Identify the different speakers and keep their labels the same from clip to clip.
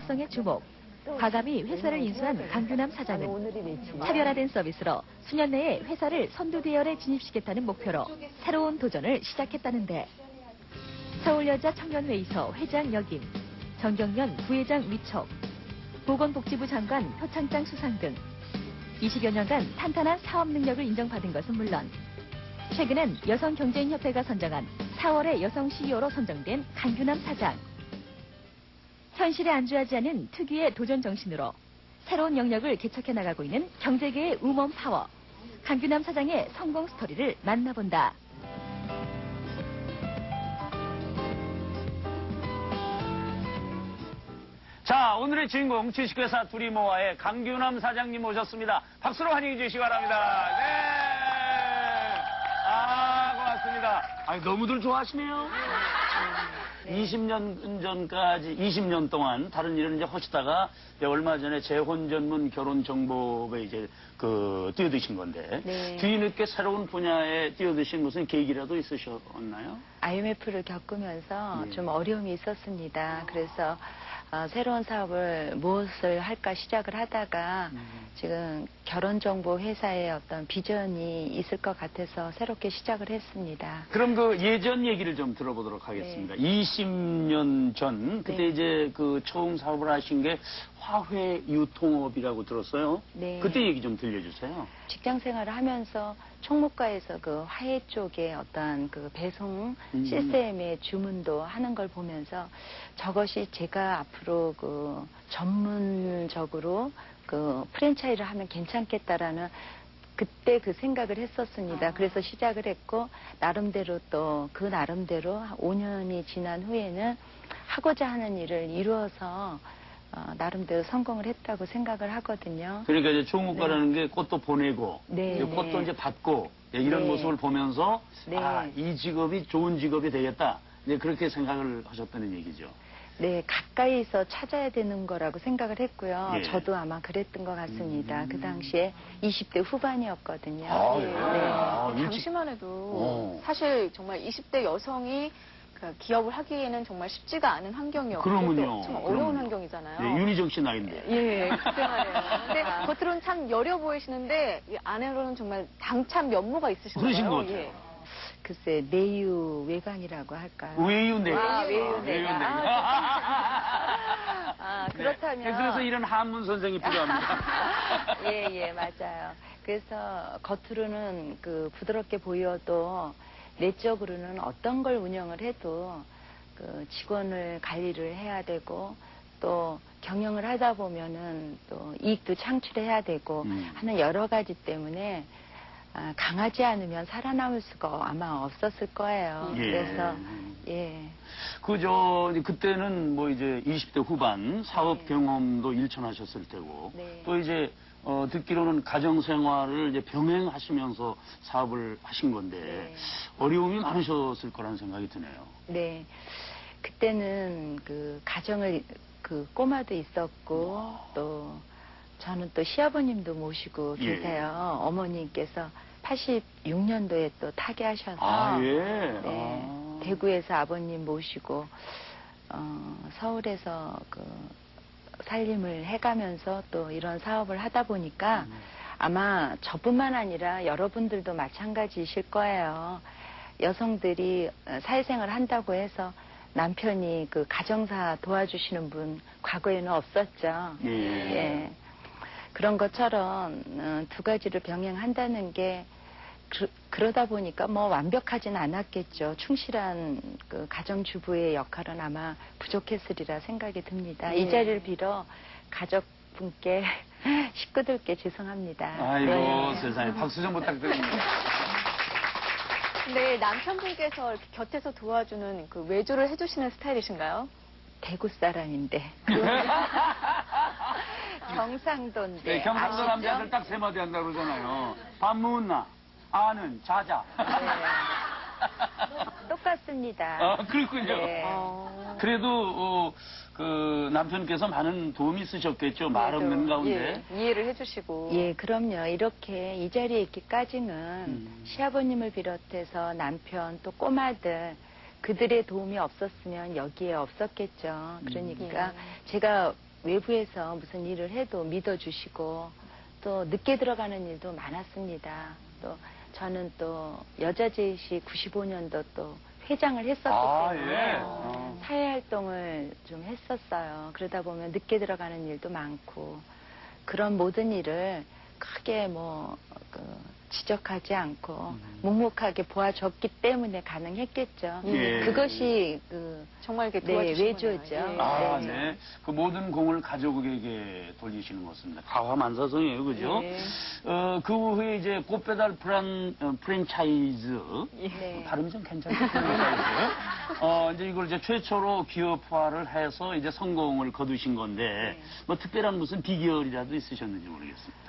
Speaker 1: 합성에 주목. 과감히 회사를 인수한 강규남 사장은 차별화된 서비스로 수년 내에 회사를 선두 대열에 진입시켰다는 목표로 새로운 도전을 시작했다는데, 서울여자청년회의소 회장 역임, 정경련 부회장 위촉, 보건복지부 장관 표창장 수상 등 20여 년간 탄탄한 사업 능력을 인정받은 것은 물론, 최근엔 여성경제인협회가 선정한 4월의 여성 CEO로 선정된 강규남 사장. 현실에 안주하지 않은 특유의 도전 정신으로 새로운 영역을 개척해 나가고 있는 경제계의 우먼 파워. 강규남 사장의 성공 스토리를 만나본다.
Speaker 2: 자, 오늘의 주인공 주식회사 두리모아의 강규남 사장님 모셨습니다. 박수로 환영해 주시기 바랍니다. 네. 고맙습니다. 너무들 좋아하시네요. 20년 전까지, 20년 동안 다른 일을 이제 하시다가 얼마 전에 재혼 전문 결혼 정보에 이제 뛰어드신 건데,
Speaker 3: 네.
Speaker 2: 뒤늦게 새로운 분야에 뛰어드신 무슨 계기라도 있으셨나요?
Speaker 3: IMF를 겪으면서
Speaker 2: 네.
Speaker 3: 좀 어려움이 있었습니다. 그래서 새로운 사업을 무엇을 할까 시작을 하다가 지금 결혼정보 회사의 어떤 비전이 있을 것 같아서 새롭게 시작을 했습니다.
Speaker 2: 그럼 예전 얘기를 좀 들어보도록 하겠습니다.
Speaker 3: 네.
Speaker 2: 20년 전, 그때
Speaker 3: 네.
Speaker 2: 이제 처음 사업을 하신 게 화훼 유통업이라고 들었어요.
Speaker 3: 네.
Speaker 2: 그때 얘기 좀 들려주세요.
Speaker 3: 직장 생활을 하면서 총무과에서 화훼 쪽에 어떤 배송 시스템의 주문도 하는 걸 보면서 저것이 제가 앞으로 전문적으로 프랜차이즈를 하면 괜찮겠다라는 그때 생각을 했었습니다. 그래서 시작을 했고, 나름대로 또 나름대로 5년이 지난 후에는 하고자 하는 일을 이루어서 나름대로 성공을 했다고 생각을 하거든요.
Speaker 2: 그러니까 이제 총무과라는 게 꽃도 보내고,
Speaker 3: 네,
Speaker 2: 꽃도
Speaker 3: 네.
Speaker 2: 이제 받고, 이런
Speaker 3: 네.
Speaker 2: 모습을 보면서,
Speaker 3: 네.
Speaker 2: 이 직업이 좋은 직업이 되겠다. 이제 그렇게 생각을 하셨다는 얘기죠.
Speaker 3: 네, 가까이서 찾아야 되는 거라고 생각을 했고요.
Speaker 2: 예.
Speaker 3: 저도 아마 그랬던 것 같습니다. 그 당시에 20대 후반이었거든요.
Speaker 2: 아,
Speaker 3: 네.
Speaker 2: 예.
Speaker 3: 네.
Speaker 4: 당시만 해도 사실 정말 20대 여성이 기업을 하기에는 정말 쉽지가 않은 환경이었고,
Speaker 2: 그러면요.
Speaker 4: 참 어려운
Speaker 2: 그러면요.
Speaker 4: 환경이잖아요.
Speaker 2: 네, 윤희정 씨 나이인데.
Speaker 4: 예, 그때 말이에요. 근데 겉으로는 참 여려 보이시는데 이 안으로는 정말 당찬 면모가 있으신가요?
Speaker 2: 그러신 것 같아요.
Speaker 3: 글쎄, 내유 외관이라고 할까요?
Speaker 2: 외유내.
Speaker 3: 외유내가. 그렇다면.
Speaker 2: 네, 그래서 이런 한문 선생이 필요합니다.
Speaker 3: 예, 맞아요. 그래서 겉으로는 부드럽게 보여도 내적으로는 어떤 걸 운영을 해도 직원을 관리를 해야 되고, 또 경영을 하다 보면은 또 이익도 창출해야 되고 하는 여러 가지 때문에 강하지 않으면 살아남을 수가 아마 없었을 거예요.
Speaker 2: 예.
Speaker 3: 그래서 예.
Speaker 2: 그때는 이제 20대 후반 사업
Speaker 3: 네.
Speaker 2: 경험도 일천하셨을 테고,
Speaker 3: 네.
Speaker 2: 또 이제 듣기로는 가정 생활을 이제 병행하시면서 사업을 하신 건데,
Speaker 3: 네.
Speaker 2: 어려움이 많으셨을 거라는 생각이 드네요.
Speaker 3: 네. 그때는 가정을 꼬마도 있었고, 또 저는 또 시아버님도 모시고
Speaker 2: 예.
Speaker 3: 계세요. 어머니께서 86년도에 또 타계하셔서 네, 대구에서 아버님 모시고 서울에서 살림을 해가면서 또 이런 사업을 하다 보니까 아마 저뿐만 아니라 여러분들도 마찬가지이실 거예요. 여성들이 사회생활을 한다고 해서 남편이 가정사 도와주시는 분 과거에는 없었죠. 예. 그런 것처럼 두 가지를 병행한다는 게 그러다 보니까 완벽하진 않았겠죠. 충실한 가정주부의 역할은 아마 부족했으리라 생각이 듭니다. 이 자리를 빌어 가족분께 식구들께 죄송합니다.
Speaker 2: 아이고,
Speaker 3: 네.
Speaker 2: 세상에 박수 좀 부탁드립니다.
Speaker 4: 근데 남편분께서 이렇게 곁에서 도와주는 외주를 해주시는 스타일이신가요?
Speaker 3: 대구 사람인데. 경상도인데.
Speaker 2: 네, 경상도
Speaker 3: 아시죠?
Speaker 2: 남자들 딱 세 마디 한다고 그러잖아요. 밥 먹었나? 아는, 자자.
Speaker 3: 똑같습니다.
Speaker 2: 그렇군요.
Speaker 3: 네.
Speaker 2: 그래도 남편께서 많은 도움이 있으셨겠죠. 말 없는 가운데.
Speaker 4: 예, 이해를 해주시고.
Speaker 3: 예, 그럼요. 이렇게 이 자리에 있기까지는 시아버님을 비롯해서 남편 또 꼬마들 그들의 도움이 없었으면 여기에 없었겠죠. 그러니까 제가 외부에서 무슨 일을 해도 믿어주시고 또 늦게 들어가는 일도 많았습니다. 또 저는 또 여자제이시 95년도 또 회장을 했었기 때문에 사회활동을 좀 했었어요. 그러다 보면 늦게 들어가는 일도 많고 그런 모든 일을 크게 지적하지 않고 묵묵하게 보아줬기 때문에 가능했겠죠.
Speaker 2: 예.
Speaker 3: 그것이
Speaker 4: 정말 이렇게
Speaker 3: 네,
Speaker 4: 도와주시는
Speaker 3: 외조죠.
Speaker 4: 거예요.
Speaker 2: 아,
Speaker 3: 네.
Speaker 2: 네. 그 모든 공을 가족에게 돌리시는 것입니다. 가화만사성이에요, 그죠?
Speaker 3: 네.
Speaker 2: 그 후에 이제 꽃배달 프랜차이즈.
Speaker 3: 네.
Speaker 2: 발음이 좀 괜찮죠? 프랜차이즈. 이제 이걸 이제 최초로 기업화를 해서 이제 성공을 거두신 건데, 뭐 특별한 무슨 비결이라도 있으셨는지 모르겠습니다.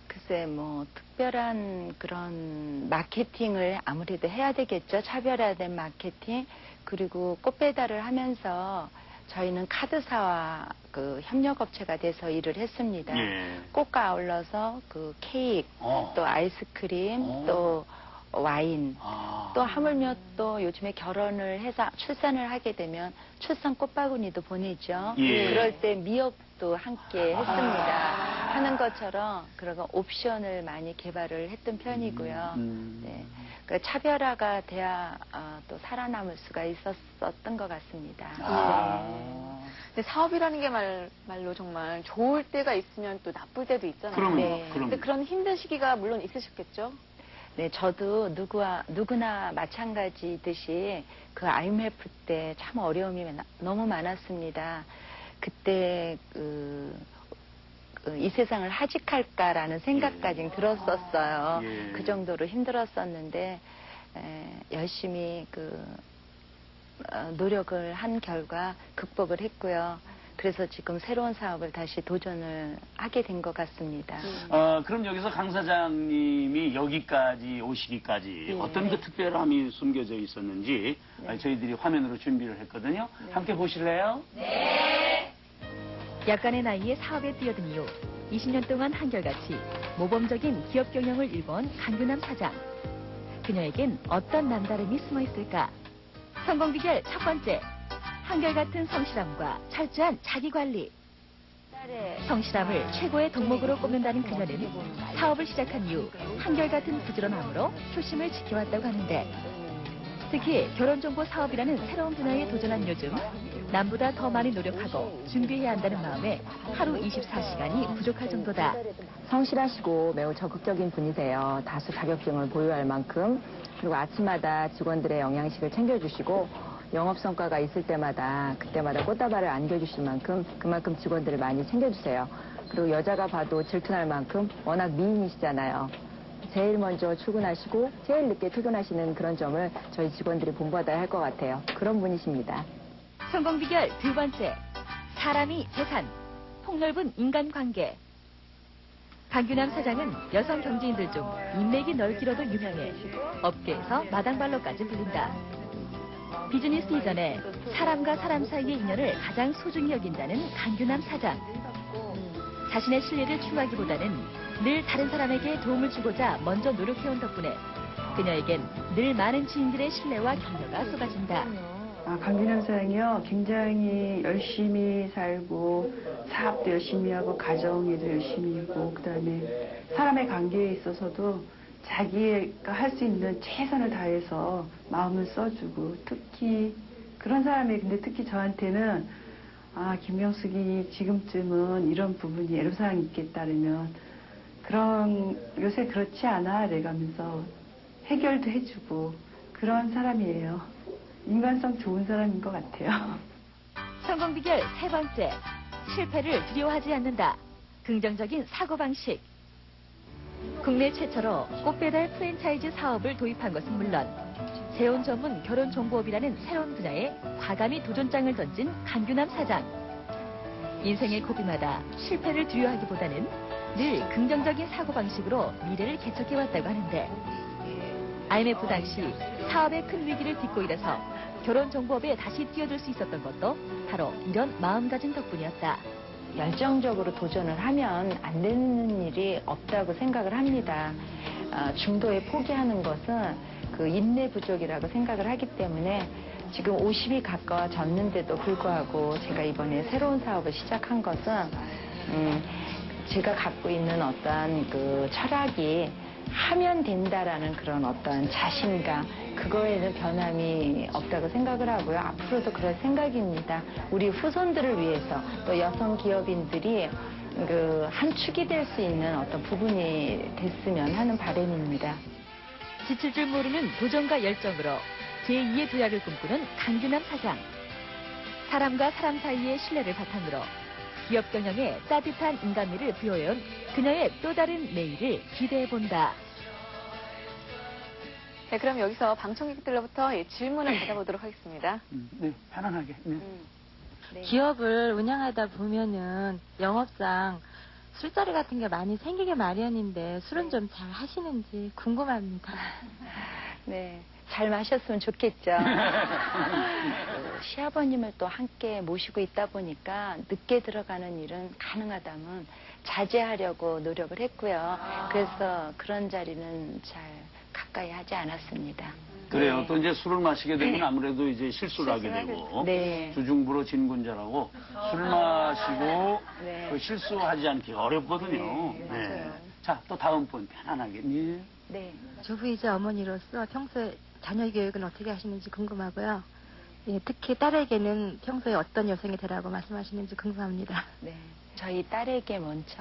Speaker 3: 글쎄, 특별한 그런 마케팅을 아무래도 해야 되겠죠. 차별화된 마케팅. 그리고 꽃 배달을 하면서 저희는 카드사와 협력업체가 돼서 일을 했습니다.
Speaker 2: 예.
Speaker 3: 꽃과 아울러서 케이크, 또 아이스크림, 또 와인, 또 하물며 또 요즘에 결혼을 해서 출산을 하게 되면 출산 꽃바구니도 보내죠.
Speaker 2: 예.
Speaker 3: 그럴 때 미역도 함께 했습니다. 하는 것처럼 그런 옵션을 많이 개발을 했던 편이고요. 네. 차별화가 돼야 또 살아남을 수가 있었던 것 같습니다.
Speaker 4: 근데 사업이라는 게 말로 정말 좋을 때가 있으면 또 나쁠 때도 있잖아요.
Speaker 2: 그럼요.
Speaker 3: 네.
Speaker 4: 근데 그런 힘든 시기가 물론 있으셨겠죠?
Speaker 3: 네, 저도 누구나 마찬가지듯이 그 IMF 때 참 어려움이 너무 많았습니다. 그때 이 세상을 하직할까라는 생각까지 들었었어요.
Speaker 2: 예.
Speaker 3: 그 정도로 힘들었었는데 열심히 노력을 한 결과 극복을 했고요. 그래서 지금 새로운 사업을 다시 도전을 하게 된 것 같습니다.
Speaker 2: 그럼 여기서 강 사장님이 여기까지 오시기까지 어떤 그 특별함이 숨겨져 있었는지 저희들이 화면으로 준비를 했거든요. 함께 보실래요?
Speaker 1: 약간의 나이에 사업에 뛰어든 이후 20년 동안 한결같이 모범적인 기업 경영을 일궈온 강규남 사장. 그녀에겐 어떤 남다름이 숨어 있을까? 성공 비결 첫 번째, 한결같은 성실함과 철저한 자기관리. 성실함을 최고의 덕목으로 꼽는다는 그녀는 사업을 시작한 이후 한결같은 부지런함으로 초심을 지켜왔다고 하는데, 특히 결혼정보 사업이라는 새로운 분야에 도전한 요즘 남보다 더 많이 노력하고 준비해야 한다는 마음에 하루 24시간이 부족할 정도다.
Speaker 5: 성실하시고 매우 적극적인 분이세요. 다수 자격증을 보유할 만큼. 그리고 아침마다 직원들의 영양식을 챙겨주시고 영업 성과가 있을 때마다 그때마다 꽃다발을 안겨주실 만큼 그만큼 직원들을 많이 챙겨주세요. 그리고 여자가 봐도 질투날 만큼 워낙 미인이시잖아요. 제일 먼저 출근하시고 제일 늦게 퇴근하시는 그런 점을 저희 직원들이 본받아야 할 것 같아요. 그런 분이십니다.
Speaker 1: 성공 비결 두 번째, 사람이 재산, 폭넓은 인간관계. 강규남 사장은 여성 경제인들 중 인맥이 넓기로도 유명해 업계에서 마당발로까지 불린다. 비즈니스 이전에 사람과 사람 사이의 인연을 가장 소중히 여긴다는 강규남 사장. 자신의 신뢰를 추구하기보다는 늘 다른 사람에게 도움을 주고자 먼저 노력해온 덕분에 그녀에겐 늘 많은 지인들의 신뢰와 격려가 쏟아진다.
Speaker 6: 강규남 사장이요, 굉장히 열심히 살고 사업도 열심히 하고 가정에도 열심히 있고 그다음에 사람의 관계에 있어서도 자기가 할 수 있는 최선을 다해서 마음을 써주고, 특히 그런 사람이, 근데 특히 저한테는 김명숙이 지금쯤은 이런 부분이 애로사항이 있겠다면 요새 그렇지 않아 이래가면서 해결도 해주고 그런 사람이에요. 인간성 좋은 사람인 것 같아요.
Speaker 1: 성공 비결 세 번째, 실패를 두려워하지 않는다. 긍정적인 사고방식. 국내 최초로 꽃배달 프랜차이즈 사업을 도입한 것은 물론 재혼 전문 결혼정보업이라는 새로운 분야에 과감히 도전장을 던진 강규남 사장. 인생의 고비마다 실패를 두려워하기보다는 늘 긍정적인 사고방식으로 미래를 개척해왔다고 하는데, IMF 당시 사업의 큰 위기를 딛고 일어서 결혼정보업에 다시 뛰어들 수 있었던 것도 바로 이런 마음가짐 덕분이었다.
Speaker 3: 열정적으로 도전을 하면 안 되는 일이 없다고 생각을 합니다. 중도에 포기하는 것은 그 인내 부족이라고 생각을 하기 때문에 지금 50이 가까워졌는데도 불구하고 제가 이번에 새로운 사업을 시작한 것은 제가 갖고 있는 어떤 그 철학이 하면 된다라는 그런 어떤 자신감, 그거에는 변함이 없다고 생각을 하고요. 앞으로도 그럴 생각입니다. 우리 후손들을 위해서 또 여성 기업인들이 그 한 축이 될 수 있는 어떤 부분이 됐으면 하는 바람입니다.
Speaker 1: 지칠 줄 모르는 도전과 열정으로 제2의 도약을 꿈꾸는 강규남 사장. 사람과 사람 사이의 신뢰를 바탕으로 기업 경영에 따뜻한 인간미를 부여해온 그녀의 또 다른 내일을 기대해본다.
Speaker 4: 네, 그럼 여기서 방청객들로부터 질문을 받아보도록 하겠습니다.
Speaker 2: 네, 편안하게. 네.
Speaker 3: 네.
Speaker 7: 기업을 운영하다 보면은 영업상 술자리 같은 게 많이 생기게 마련인데 술은 좀 잘 하시는지 궁금합니다.
Speaker 3: 네, 잘 마셨으면 좋겠죠. 그 시아버님을 또 함께 모시고 있다 보니까 늦게 들어가는 일은 가능하다면 자제하려고 노력을 했고요. 그래서 그런 자리는 잘 가까이 하지 않았습니다.
Speaker 2: 그래요.
Speaker 3: 네.
Speaker 2: 또 이제 술을 마시게 되면 아무래도 이제 실수를 하게 되고
Speaker 3: 네.
Speaker 2: 주중부로 진군자라고 술 마시고
Speaker 3: 네.
Speaker 2: 그 실수하지 않기 어렵거든요.
Speaker 3: 네, 맞아요.
Speaker 2: 자, 또 다음 분 편안하게. 네.
Speaker 3: 네.
Speaker 7: 주부이자 어머니로서 평소에 자녀 교육은 어떻게 하시는지 궁금하고요. 예, 특히 딸에게는 평소에 어떤 여성이 되라고 말씀하시는지 궁금합니다.
Speaker 3: 네. 저희 딸에게 먼저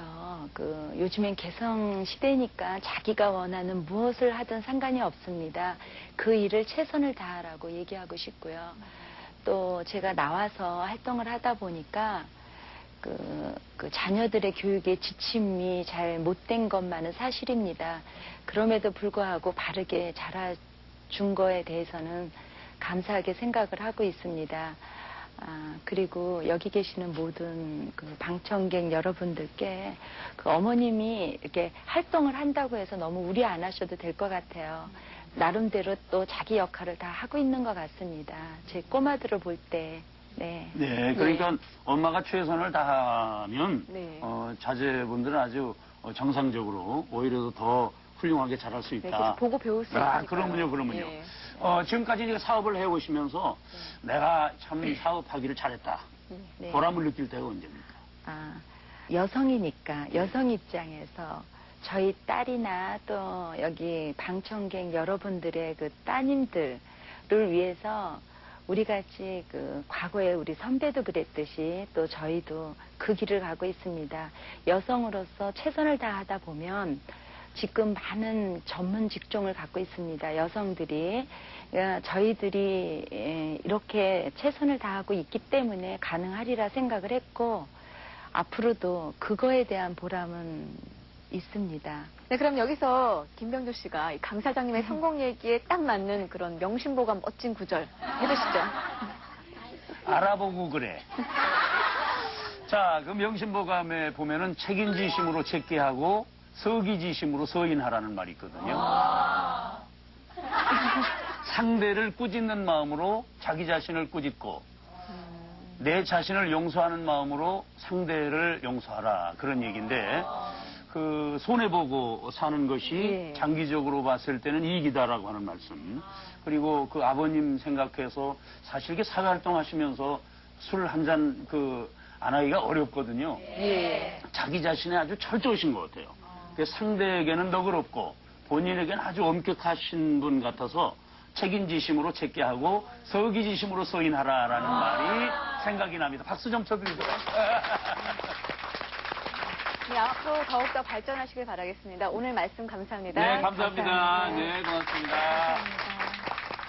Speaker 3: 요즘엔 개성 시대니까 자기가 원하는 무엇을 하든 상관이 없습니다. 그 일을 최선을 다하라고 얘기하고 싶고요. 또 제가 나와서 활동을 하다 보니까 그 자녀들의 교육에 지침이 잘 못된 것만은 사실입니다. 그럼에도 불구하고 바르게 자라준 거에 대해서는 감사하게 생각을 하고 있습니다. 그리고 여기 계시는 모든 그 방청객 여러분들께 그 어머님이 이렇게 활동을 한다고 해서 너무 무리 안 하셔도 될 것 같아요. 나름대로 또 자기 역할을 다 하고 있는 것 같습니다. 제 꼬마들을 볼 때. 네.
Speaker 2: 네, 그러니까 엄마가 최선을 다하면
Speaker 4: 네.
Speaker 2: 자제분들은 아주 정상적으로 오히려 더 훌륭하게 잘할 수
Speaker 4: 네,
Speaker 2: 있다.
Speaker 4: 계속 보고 배울 수 있으니까요.
Speaker 2: 그러면요.
Speaker 4: 예.
Speaker 2: 지금까지 이제 사업을 해오시면서 내가 참 사업하기를 잘했다.
Speaker 3: 네.
Speaker 2: 보람을 느낄 때가 언제입니까?
Speaker 3: 여성이니까 여성 입장에서 저희 딸이나 또 여기 방청객 여러분들의 그 따님들을 위해서 우리 같이 그 과거에 우리 선배도 그랬듯이 또 저희도 그 길을 가고 있습니다. 여성으로서 최선을 다하다 보면 지금 많은 전문 직종을 갖고 있습니다. 여성들이. 저희들이 이렇게 최선을 다하고 있기 때문에 가능하리라 생각을 했고 앞으로도 그거에 대한 보람은 있습니다.
Speaker 4: 네, 그럼 여기서 김병주 씨가 강 사장님의 성공 얘기에 딱 맞는 그런 명심보감 멋진 구절 해주시죠.
Speaker 2: 알아보고 그래. 자, 그 명심보감에 보면은 책임지심으로 제끼하고 서기지심으로 서인하라는 말이 있거든요. 상대를 꾸짖는 마음으로 자기 자신을 꾸짖고 내 자신을 용서하는 마음으로 상대를 용서하라. 그런 얘기인데 그 손해보고 사는 것이
Speaker 3: 예.
Speaker 2: 장기적으로 봤을 때는 이익이다라고 하는 말씀. 그리고 그 아버님 생각해서 사실 이게 사회활동 하시면서 술 한 잔 안 하기가 어렵거든요.
Speaker 3: 예.
Speaker 2: 자기 자신에 아주 철저하신 것 같아요. 상대에게는 너그럽고 본인에게는 아주 엄격하신 분 같아서 책임지심으로 제끼하고 서기지심으로 서인하라라는 말이 생각이 납니다. 박수 좀 쳐드리고요.
Speaker 4: 네, 앞으로 더욱더 발전하시길 바라겠습니다. 오늘 말씀 감사합니다.
Speaker 2: 네, 감사합니다. 네, 고맙습니다.
Speaker 4: 감사합니다.